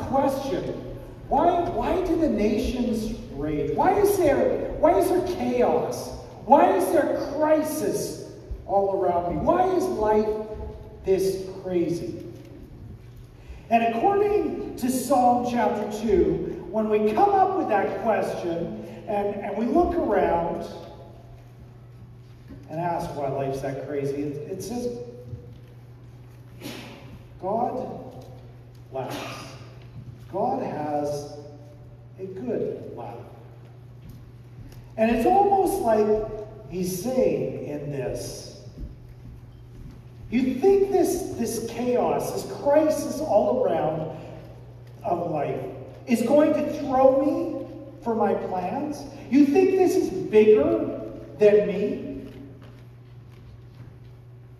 question. Why do the nations rage? Why is there chaos? Why is there crisis all around me? Why is life this crazy? And according to Psalm chapter 2, when we come up with that question and we look around and ask why life's that crazy, it says, God laughs. God has a good laugh. And it's almost like he's saying in this, you think this chaos, this crisis all around of life is going to throw me for my plans? You think this is bigger than me?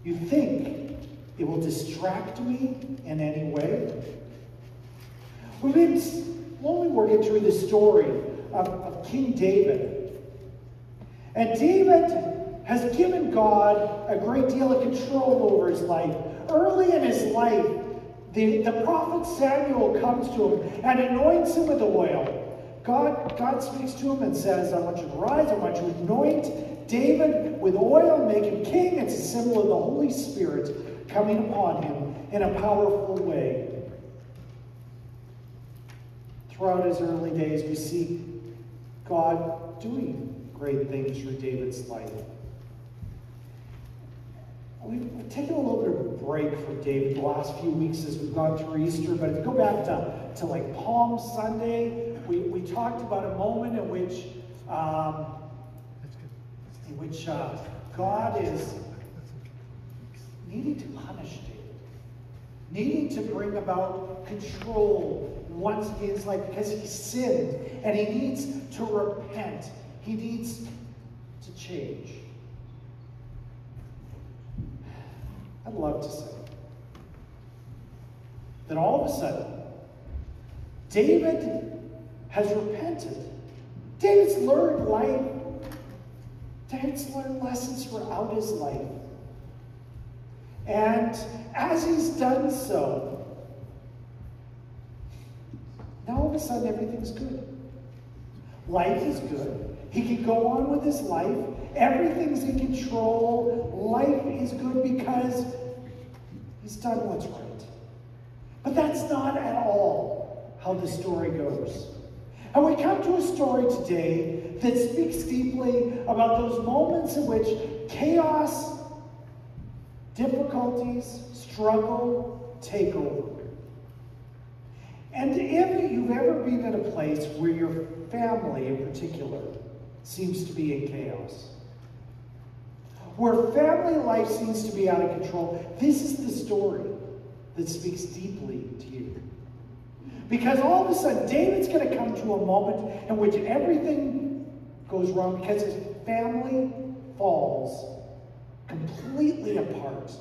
You think it will distract me in any way? We've been slowly working through the story of King David. And David has given God a great deal of control over his life. Early in his life, the prophet Samuel comes to him and anoints him with oil. God speaks to him and says, I want you to rise, I want you to anoint David with oil, make him king. It's a symbol of the Holy Spirit coming upon him in a powerful way. Throughout his early days, we see God doing great things through David's life. We've taken a little bit of a break from David the last few weeks as we've gone through Easter, but if you go back to like Palm Sunday, we talked about a moment in which God is needing to punish David, needing to bring about control once in his life because he sinned and he needs to repent. He needs to change. I'd love to say that all of a sudden, David has repented. David's learned life. David's learned lessons throughout his life. And as he's done so, now all of a sudden everything's good. Life is good. He can go on with his life. Everything's in control. Life is good because he's done what's right. But that's not at all how the story goes. And we come to a story today that speaks deeply about those moments in which chaos, difficulties, struggle take over. And if you've ever been in a place where your family in particular seems to be in chaos, where family life seems to be out of control, this is the story that speaks deeply to you. Because all of a sudden, David's going to come to a moment in which everything goes wrong because his family falls completely apart.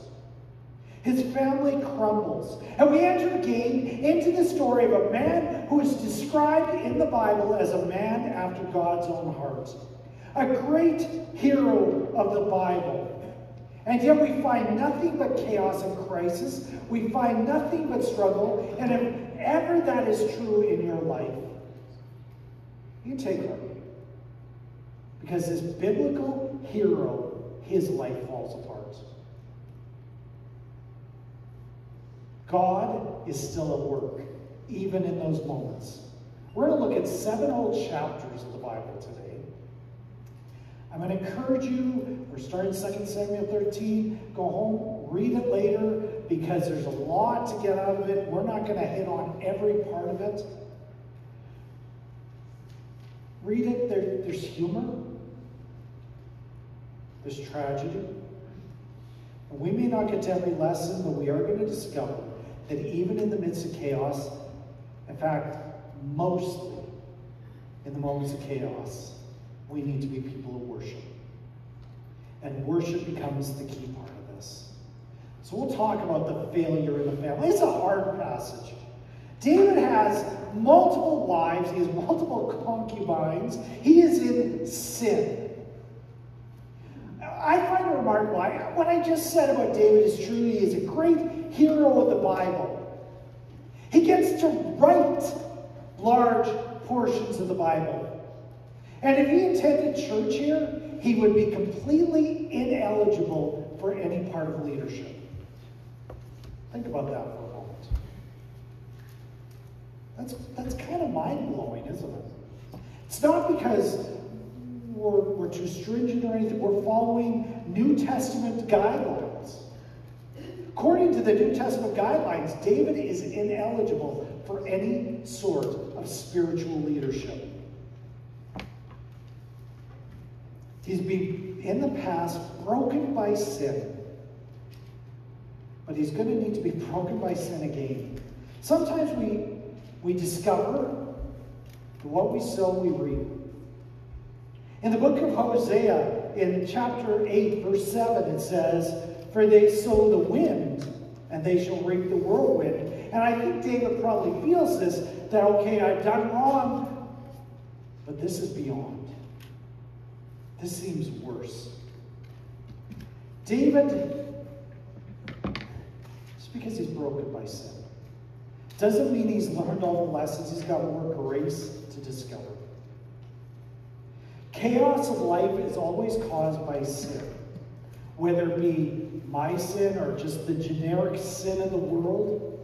His family crumbles. And we enter again into the story of a man who is described in the Bible as a man after God's own heart. A great hero of the Bible. And yet we find nothing but chaos and crisis. We find nothing but struggle. And if ever that is true in your life, you take heart. Because this biblical hero, his life falls apart. God is still at work, even in those moments. We're going to look at 7 whole chapters of the Bible today. I'm going to encourage you, we're starting 2 Samuel 13. Go home, read it later, because there's a lot to get out of it. We're not going to hit on every part of it. Read it. There's humor. There's tragedy. And we may not get to every lesson, but we are going to discover that even in the midst of chaos, in fact, mostly in the moments of chaos, we need to be people of worship. And worship becomes the key part of this. So we'll talk about the failure in the family. It's a hard passage. David has multiple wives. He has multiple concubines. He is in sin. I find it remarkable. What I just said about David is true. He is a great hero of the Bible. He gets to write portions of the Bible. And if he attended church here, he would be completely ineligible for any part of leadership. Think about that for a moment. That's kind of mind-blowing, isn't it? It's not because we're too stringent or anything. We're following New Testament guidelines. According to the New Testament guidelines, David is ineligible for any sort of spiritual leadership. He's been, in the past, broken by sin. But he's going to need to be broken by sin again. Sometimes we discover that what we sow, we reap. In the book of Hosea, in chapter 8, verse 7, it says, "For they sow the wind, and they shall reap the whirlwind." And I think David probably feels this, that, okay, I've done wrong, but this is beyond. This seems worse. David, just because he's broken by sin, doesn't mean he's learned all the lessons. He's got more grace to discover. Chaos of life is always caused by sin, whether it be my sin or just the generic sin of the world.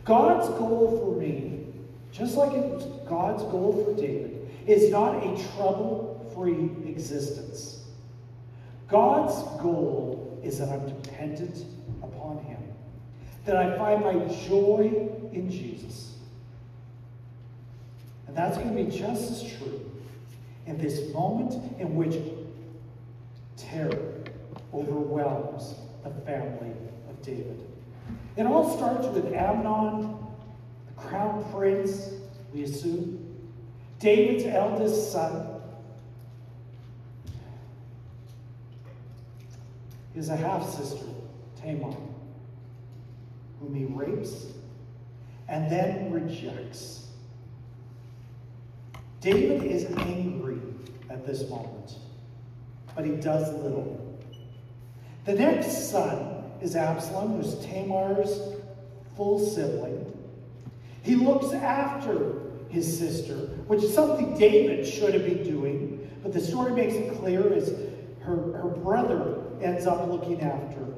God's goal for me, just like it was God's goal for David, is not a trouble-free existence. God's goal is that I'm dependent upon him, that I find my joy in Jesus. And that's going to be just as true in this moment in which terror overwhelms the family of David. It all starts with Amnon, the crown prince, we assume, David's eldest son. He has a half-sister, Tamar, whom he rapes and then rejects. David is angry at this moment, but he does little. The next son is Absalom, who's Tamar's full sibling. He looks after his sister, which is something David should have been doing, but the story makes it clear as her brother ends up looking after her.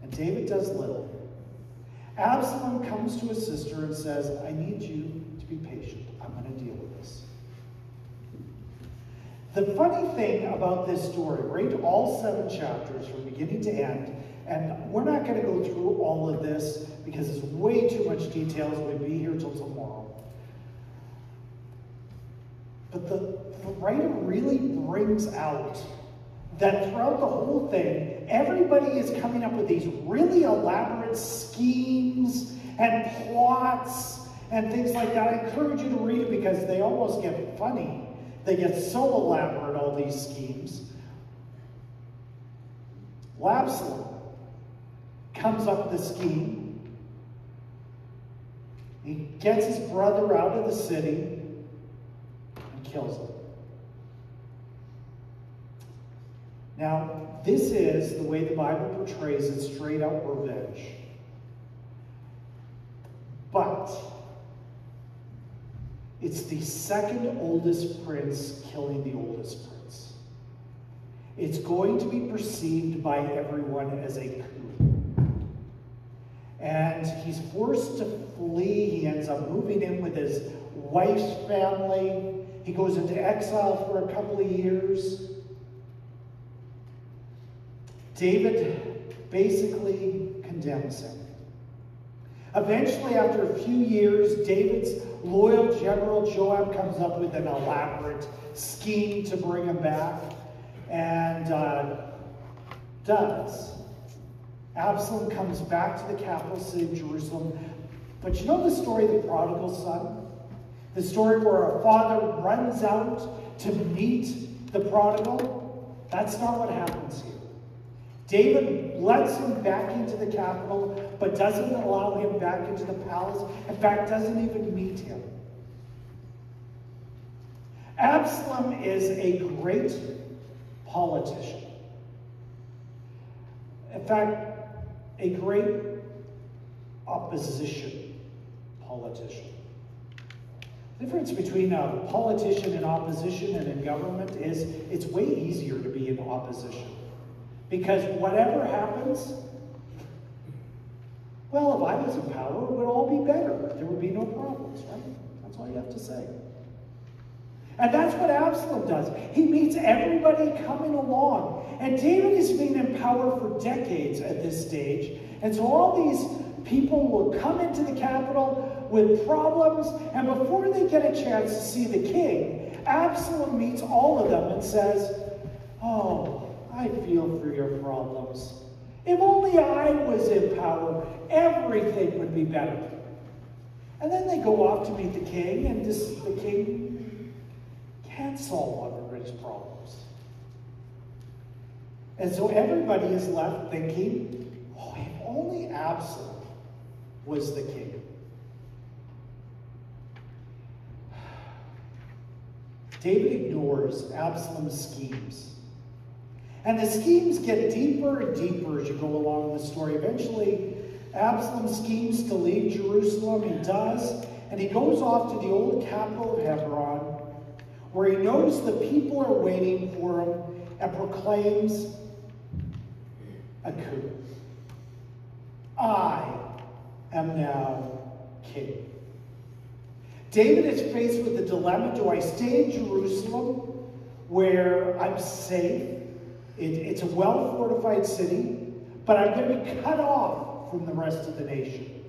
And David does little. Absalom comes to his sister and says, "I need you to be patient. I'm going to deal with this." The funny thing about this story, read all 7 chapters from beginning to end, and we're not going to go through all of this because it's way too much details. We'll be here till tomorrow. But the writer really brings out that throughout the whole thing, everybody is coming up with these really elaborate schemes and plots and things like that. I encourage you to read it because they almost get funny. They get so elaborate, all these schemes. Absalom comes up with a scheme. He gets his brother out of the city and kills him. Now, this is the way the Bible portrays it, straight out revenge. But it's the second oldest prince killing the oldest prince. It's going to be perceived by everyone as a coup. And he's forced to flee. He ends up moving in with his wife's family. He goes into exile for a couple of years. David basically condemns him. Eventually, after a few years, David's loyal general Joab comes up with an elaborate scheme to bring him back, and does. Absalom comes back to the capital city of Jerusalem. But you know the story of the prodigal son? The story where a father runs out to meet the prodigal? That's not what happens here. David lets him back into the capital, but doesn't allow him back into the palace. In fact, doesn't even meet him. Absalom is a great politician. In fact, a great opposition politician. The difference between a politician in opposition and in government is it's way easier to be in opposition. Because whatever happens, well, if I was in power, it would all be better. There would be no problems, right? That's all you have to say. And that's what Absalom does. He meets everybody coming along. And David has been in power for decades at this stage. And so all these people will come into the capital with problems. And before they get a chance to see the king, Absalom meets all of them and says, "Oh, I feel for your problems. If only I was in power, everything would be better." And then they go off to meet the king, and the king can't solve everybody's problems. And so everybody is left thinking, oh, if only Absalom was the king. David ignores Absalom's schemes. And the schemes get deeper and deeper as you go along in the story. Eventually, Absalom schemes to leave Jerusalem. He does. And he goes off to the old capital of Hebron, where he knows the people are waiting for him, and proclaims a coup. I am now king. David is faced with the dilemma: do I stay in Jerusalem, where I'm safe? It's a well-fortified city, but I'm going to be cut off from the rest of the nation.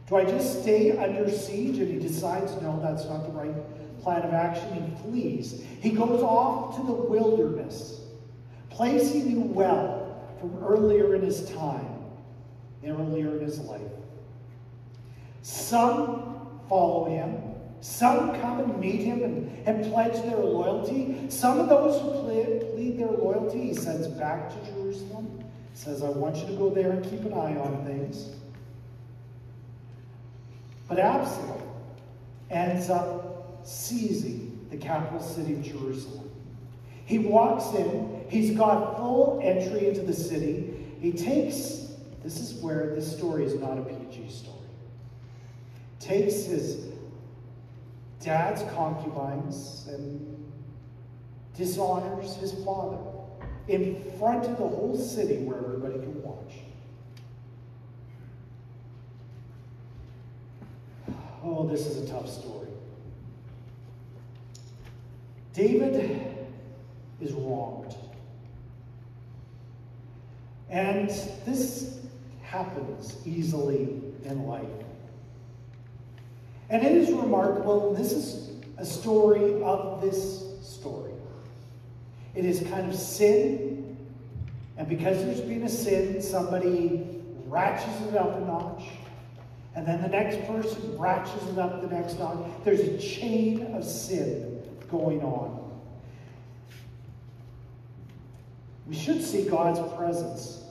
Do I just stay under siege? And he decides, no, that's not the right plan of action. He flees. He goes off to the wilderness, place he knew well from earlier in his time, earlier in his life. Some follow him. Some come and meet him and pledge their loyalty. Some of those who plead their loyalty, he sends back to Jerusalem. Says, I want you to go there and keep an eye on things. But Absalom ends up seizing the capital city of Jerusalem. He walks in. He's got full entry into the city. He takes, this is where this story is not a PG story. Takes his dad's concubines and dishonors his father in front of the whole city where everybody can watch. Oh, this is a tough story. David is wronged. And this happens easily in life. And it is remarkable, and this is a story of this story. It is kind of sin, and because there's been a sin, somebody ratchets it up a notch, and then the next person ratchets it up the next notch. There's a chain of sin going on. We should see God's presence.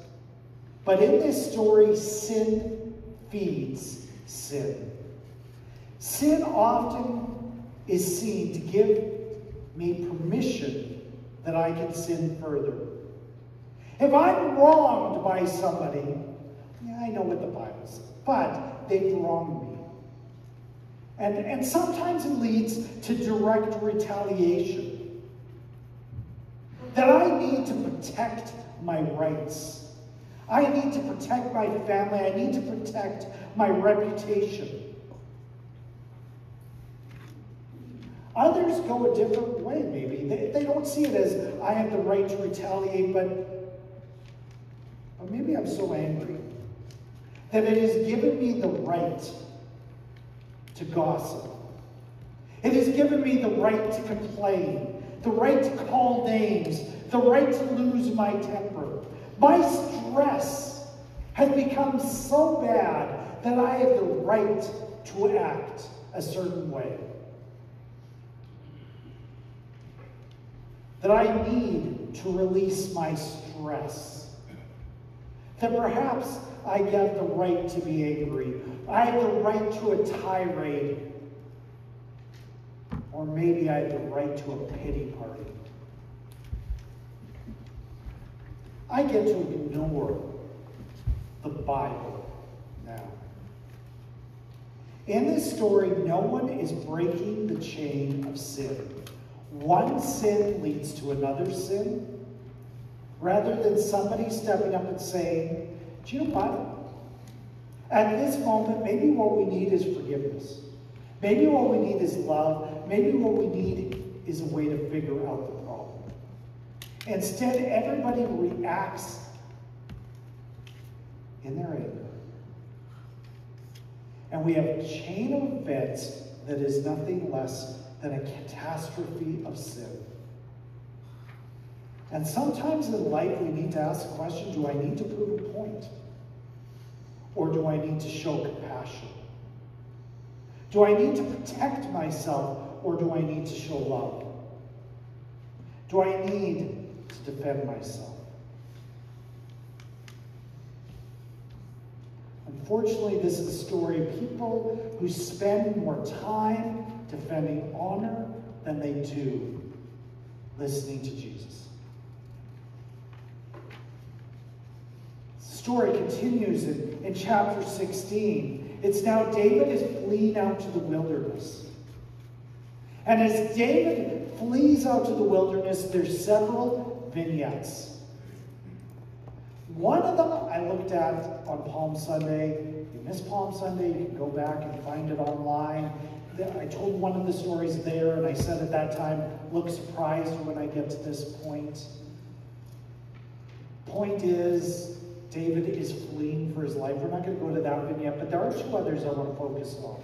But in this story, sin feeds sin. Sin often is seen to give me permission that I can sin further. If I'm wronged by somebody, yeah, I know what the Bible says, but they've wronged me. And sometimes it leads to direct retaliation. That I need to protect my rights. I need to protect my family. I need to protect my reputation. Others go a different way, maybe. They don't see it as, I have the right to retaliate, but maybe I'm so angry that it has given me the right to gossip. It has given me the right to complain, the right to call names, the right to lose my temper. My stress has become so bad that I have the right to act a certain way. That I need to release my stress. That perhaps I have the right to be angry. I have the right to a tirade. Or maybe I have the right to a pity party. I get to ignore the Bible now. In this story, no one is breaking the chain of sin. One sin leads to another sin, rather than somebody stepping up and saying, do you know what? At this moment, maybe what we need is forgiveness. Maybe what we need is love. Maybe what we need is a way to figure out the problem. Instead, everybody reacts in their anger. And we have a chain of events that is nothing less than a catastrophe of sin. And sometimes in life we need to ask the question, do I need to prove a point? Or do I need to show compassion? Do I need to protect myself, or do I need to show love? Do I need to defend myself? Unfortunately, this is a story of people who spend more time defending honor than they do listening to Jesus. The story continues in chapter 16. It's now David is fleeing out to the wilderness. And as David flees out to the wilderness, there's several vignettes. One of them I looked at on Palm Sunday. If you missed Palm Sunday, you can go back and find it online. I told one of the stories there, and I said at that time, look surprised when I get to this point. Point is, David is fleeing for his life. We're not going to go to that vignette, but there are two others I want to focus on.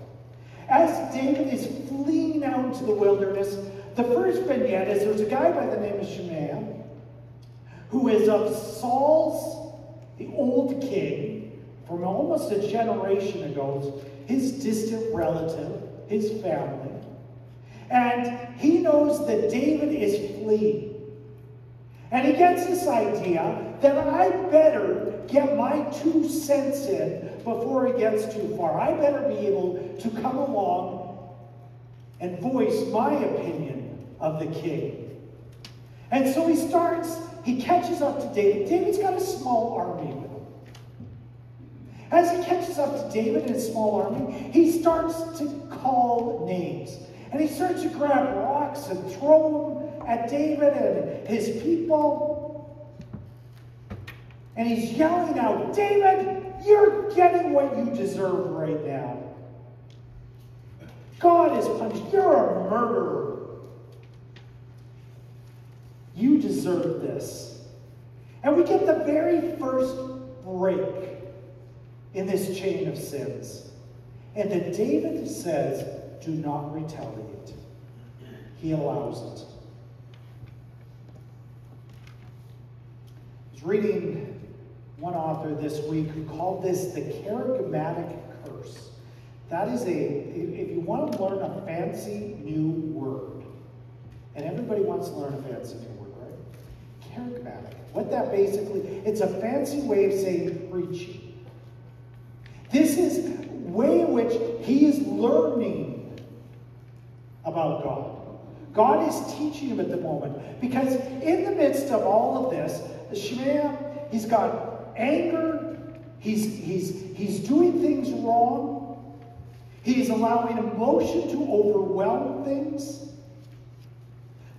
As David is fleeing out into the wilderness, the first vignette is there's a guy by the name of Shimei, who is of Saul's, the old king, from almost a generation ago, his distant relative, his family. And he knows that David is fleeing. And he gets this idea that I better get my 2 cents in before it gets too far. I better be able to come along and voice my opinion of the king. And so he catches up to David. David's got a small army with him. As he catches up to David and his small army, he starts to call names. And he starts to grab rocks and throw them at David and his people. And he's yelling out, David, you're getting what you deserve right now. God is punished. You're a murderer. You deserve this. And we get the very first break in this chain of sins. And then David says, do not retaliate. He allows it. I was reading one author this week who called this the charismatic curse. That is if you want to learn a fancy new word, and everybody wants to learn a fancy new word, right? Charismatic. What that basically, it's a fancy way of saying preaching. This is a way in which he is learning about God. God is teaching him at the moment. Because in the midst of all of this, Shimei, he's got anger. He's doing things wrong. He's allowing emotion to overwhelm things.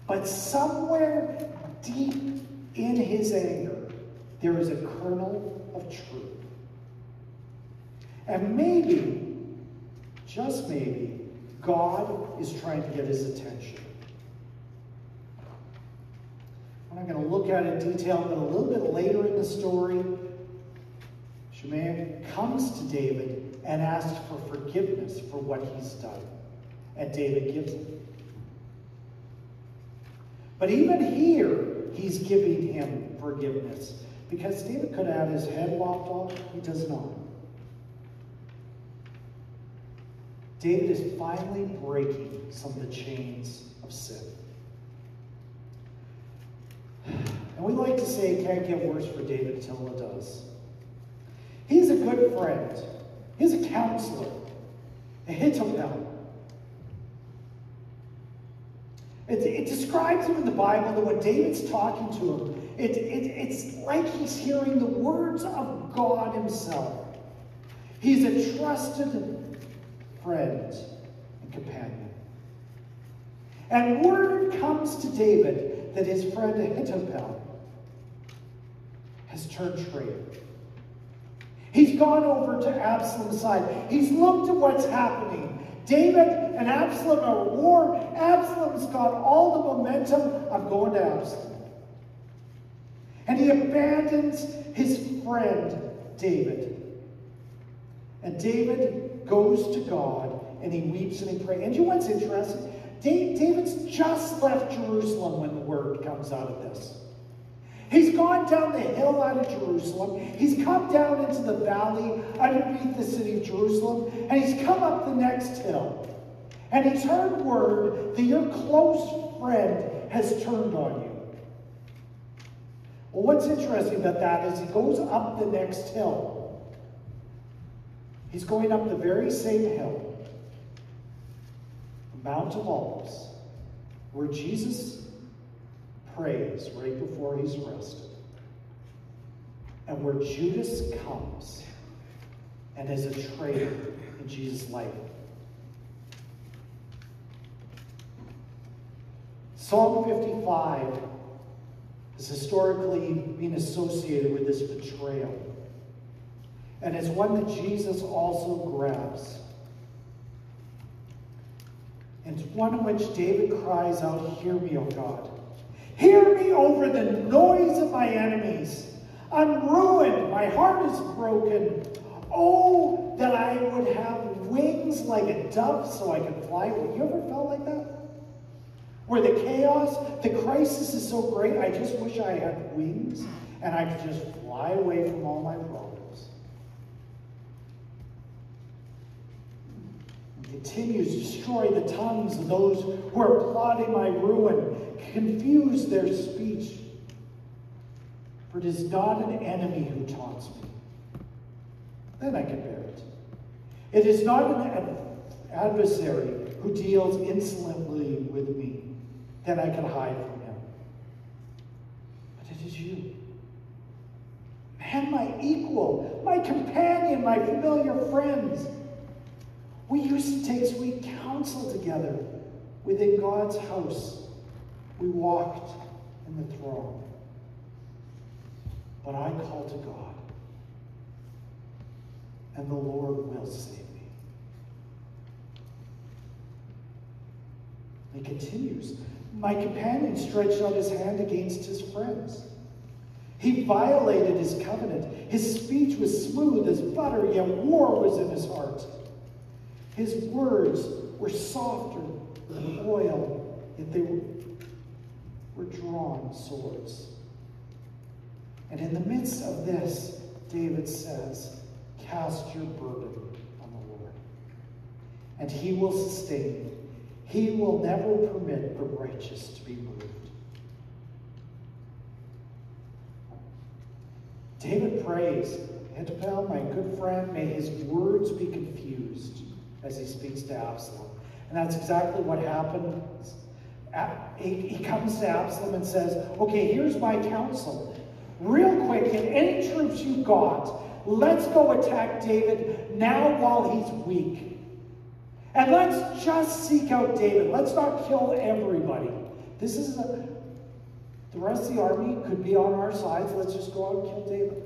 But somewhere deep in his anger, there is a kernel of truth. And maybe, just maybe, God is trying to get his attention. I'm not going to look at it in detail, but a little bit later in the story, Shimei comes to David and asks for forgiveness for what he's done. And David gives it. But even here, he's giving him forgiveness. Because David could have had his head lopped off. He does not. David is finally breaking some of the chains of sin. And we like to say it can't get worse for David until it does. He's a good friend. He's a counselor. A Ahithophel. It describes him in the Bible that when David's talking to him, it's like he's hearing the words of God himself. He's a trusted friend and companion. And word comes to David that his friend Ahithophel has turned traitor. He's gone over to Absalom's side. He's looked at what's happening. David and Absalom are at war. Absalom's got all the momentum. I'm going to Absalom. And he abandons his friend David. And David goes to God and he weeps and he prays. And you know what's interesting? David's just left Jerusalem when the word comes out of this. He's gone down the hill out of Jerusalem. He's come down into the valley underneath the city of Jerusalem. And he's come up the next hill. And he's heard word that your close friend has turned on you. Well, what's interesting about that is he goes up the next hill. He's going up the very same hill, the Mount of Olives, where Jesus prays right before he's arrested, and where Judas comes and is a traitor in Jesus' life. Psalm 55 has historically been associated with this betrayal, and it's one that Jesus also grabs. And it's one in which David cries out, "Hear me, O God. Hear me over the noise of my enemies. I'm ruined. My heart is broken. Oh, that I would have wings like a dove so I could fly away." You ever felt like that? Where the chaos, the crisis is so great, I just wish I had wings and I could just fly away from all my problems. He continues, "Destroy the tongues of those who are plotting my ruin. Confuse their speech. For it is not an enemy who taunts me. Then I can bear it. It is not an adversary who deals insolently with me. Then I can hide from him. But it is you. Man, my equal, my companion, my familiar friends. We used to take sweet counsel together within God's house. We walked in the throng. But I call to God, and the Lord will save me." He continues, "My companion stretched out his hand against his friends. He violated his covenant. His speech was smooth as butter, yet war was in his heart. His words were softer than oil, yet they were drawn swords." And in the midst of this, David says, "Cast your burden on the Lord, and he will sustain you. He will never permit the righteous to be moved." David prays, "Ahithophel, my good friend, may his words be confused," as he speaks to Absalom. And that's exactly what happened. He comes to Absalom and says, "Okay, here's my counsel. Real quick, get any troops you got. Let's go attack David now while he's weak. And let's just seek out David. Let's not kill everybody. This is the rest of the army could be on our side, so let's just go out and kill David."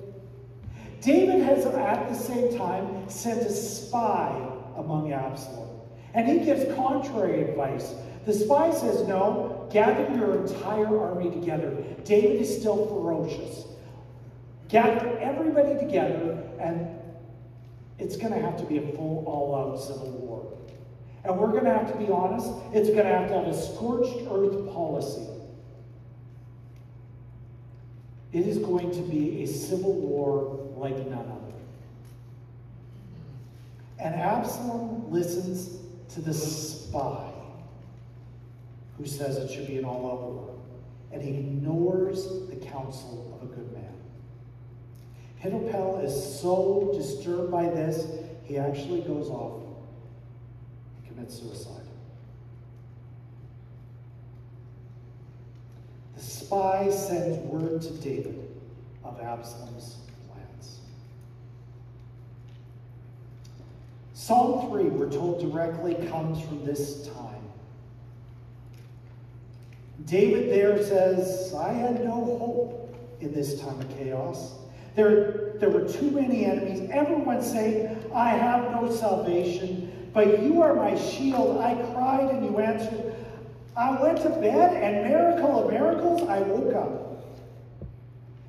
David has at the same time sent a spy among Absalom. And he gives contrary advice. The spy says, "No, gather your entire army together. David is still ferocious. Gather everybody together, and it's going to have to be a full, all-out civil war. And we're going to have to be honest, it's going to have a scorched earth policy. It is going to be a civil war like none other." And Absalom listens to the spy who says it should be an all-out war, and he ignores the counsel of a good man. Ahithophel is so disturbed by this, he actually goes off and commits suicide. The spy sends word to David of Absalom's plans. Psalm 3, we're told directly, comes from this time. David there says, I had no hope in this time of chaos. There were too many enemies. Everyone saying, I have no salvation, but you are my shield. I cried and you answered. I went to bed, and miracle of miracles, I woke up.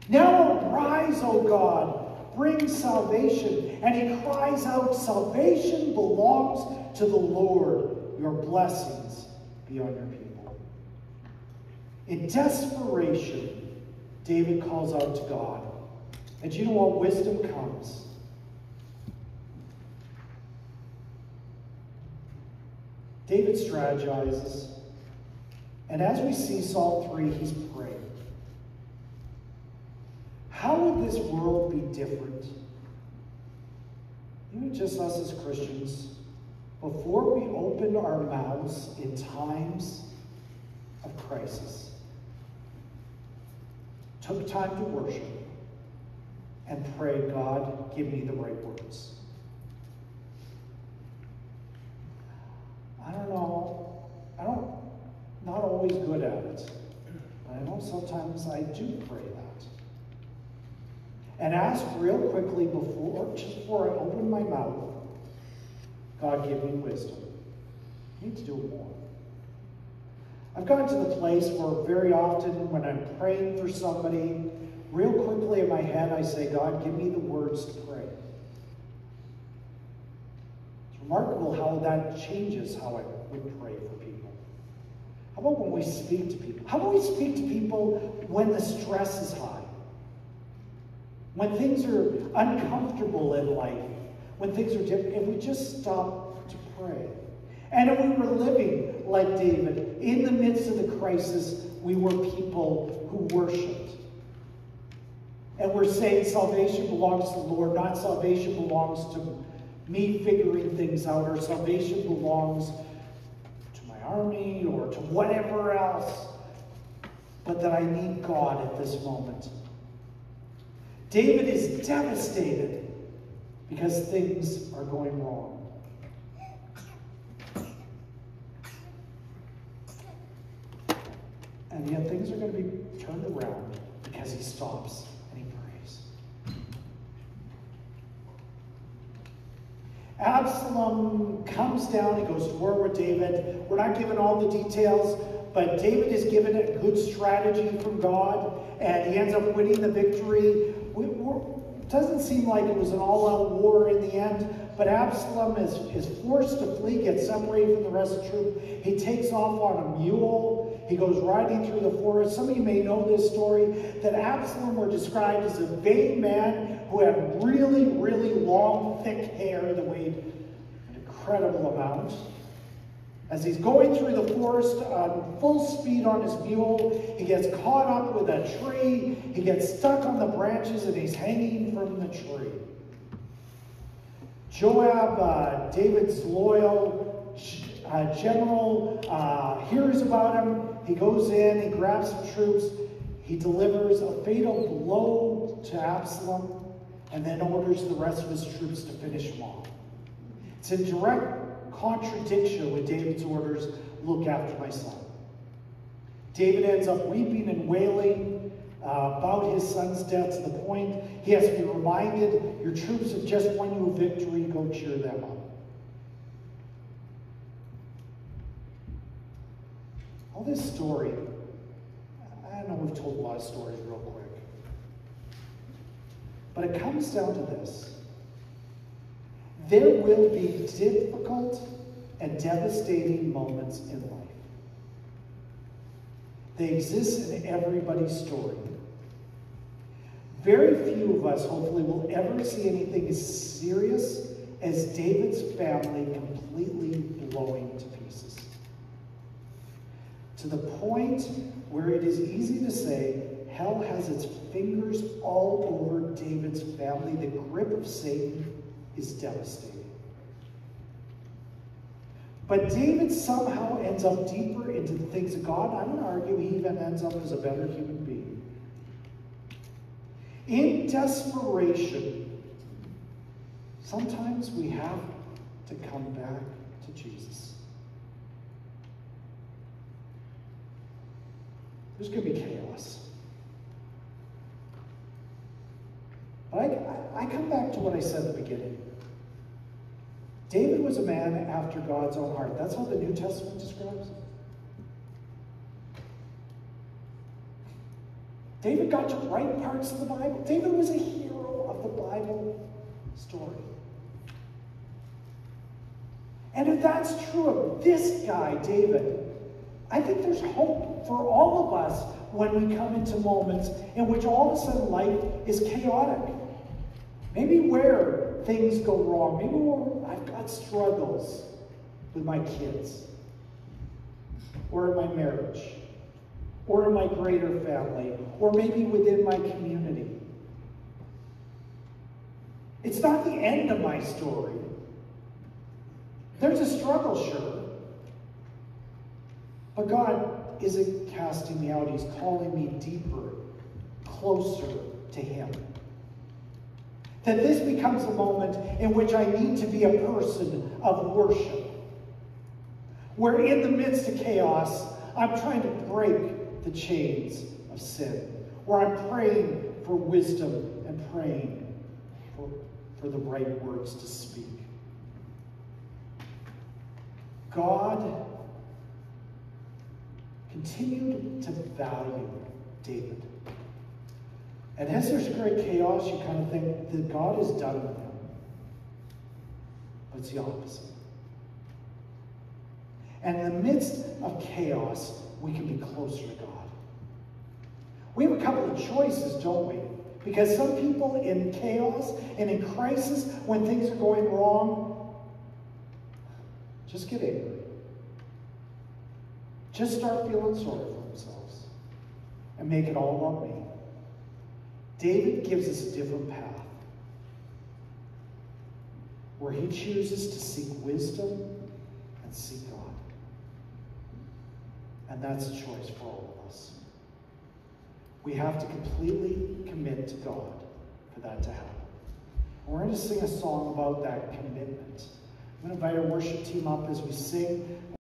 Now arise, O God, bring salvation. And he cries out, salvation belongs to the Lord. Your blessings be on your people. In desperation, David calls out to God. And you know what? Wisdom comes. David strategizes. And as we see Psalm 3, he's praying. How would this world be different? Even just us as Christians, before we open our mouths in times of crisis, took time to worship and pray, God, give me the right words. I don't know. Not always good at it. But I know sometimes I do pray that. And ask real quickly just before I open my mouth, God, give me wisdom. I need to do it more. I've gotten to the place where very often when I'm praying for somebody, real quickly in my head I say, God, give me the words to pray. It's remarkable how that changes how I would pray for people. How about when we speak to people? How about we speak to people when the stress is high? When things are uncomfortable in life? When things are different? If we just stop to pray. And if we were living like David, in the midst of the crisis, we were people who worshiped. And we're saying salvation belongs to the Lord, not salvation belongs to me figuring things out, or salvation belongs to my army or to whatever else, but that I need God at this moment. David is devastated because things are going wrong. And yet things are going to be turned around because he stops and he prays. Absalom comes down, he goes to war with David. We're not given all the details, but David is given a good strategy from God, and he ends up winning the victory. It doesn't seem like it was an all-out war in the end, but Absalom is forced to flee, get separated from the rest of the troop. He takes off on a mule. He goes riding through the forest. Some of you may know this story, that Absalom were described as a vain man who had really, really long, thick hair that weighed an incredible amount. As he's going through the forest on full speed on his mule, he gets caught up with a tree. He gets stuck on the branches and he's hanging from the tree. Joab, David's loyal general, hears about him. He goes in, he grabs some troops. He delivers a fatal blow to Absalom and then orders the rest of his troops to finish him off. It's in direct contradiction with David's orders, look after my son. David ends up weeping and wailing about his son's death to the point he has to be reminded, your troops have just won you a victory, go cheer them up. All this story, I know we've told a lot of stories real quick, but it comes down to this. There will be difficult and devastating moments in life. They exist in everybody's story. Very few of us, hopefully, will ever see anything as serious as David's family completely blowing to pieces. To the point where it is easy to say, hell has its fingers all over David's family. The grip of Satan is devastating. But David somehow ends up deeper into the things of God. I'm going to argue he even ends up as a better human being. In desperation, sometimes we have to come back to Jesus. There's going to be chaos. But I come back to what I said at the beginning. David was a man after God's own heart. That's how the New Testament describes it. David got to write parts of the Bible. David was a hero of the Bible story. And if that's true of this guy, David, I think there's hope for all of us when we come into moments in which all of a sudden life is chaotic. Maybe where things go wrong. Maybe where I've got struggles with my kids, or in my marriage, or in my greater family, or maybe within my community. It's not the end of my story. There's a struggle, sure. But God isn't casting me out. He's calling me deeper, closer to Him. That this becomes a moment in which I need to be a person of worship. Where in the midst of chaos, I'm trying to break the chains of sin. Where I'm praying for wisdom and praying for the right words to speak. God continued to value David. And as there's great chaos, you kind of think that God is done with him. But it's the opposite. And in the midst of chaos, we can be closer to God. We have a couple of choices, don't we? Because some people in chaos and in crisis, when things are going wrong, just get angry. Just start feeling sorry for themselves and make it all about me. David gives us a different path where he chooses to seek wisdom and seek God. And that's a choice for all of us. We have to completely commit to God for that to happen. And we're going to sing a song about that commitment. I'm going to invite our worship team up as we sing.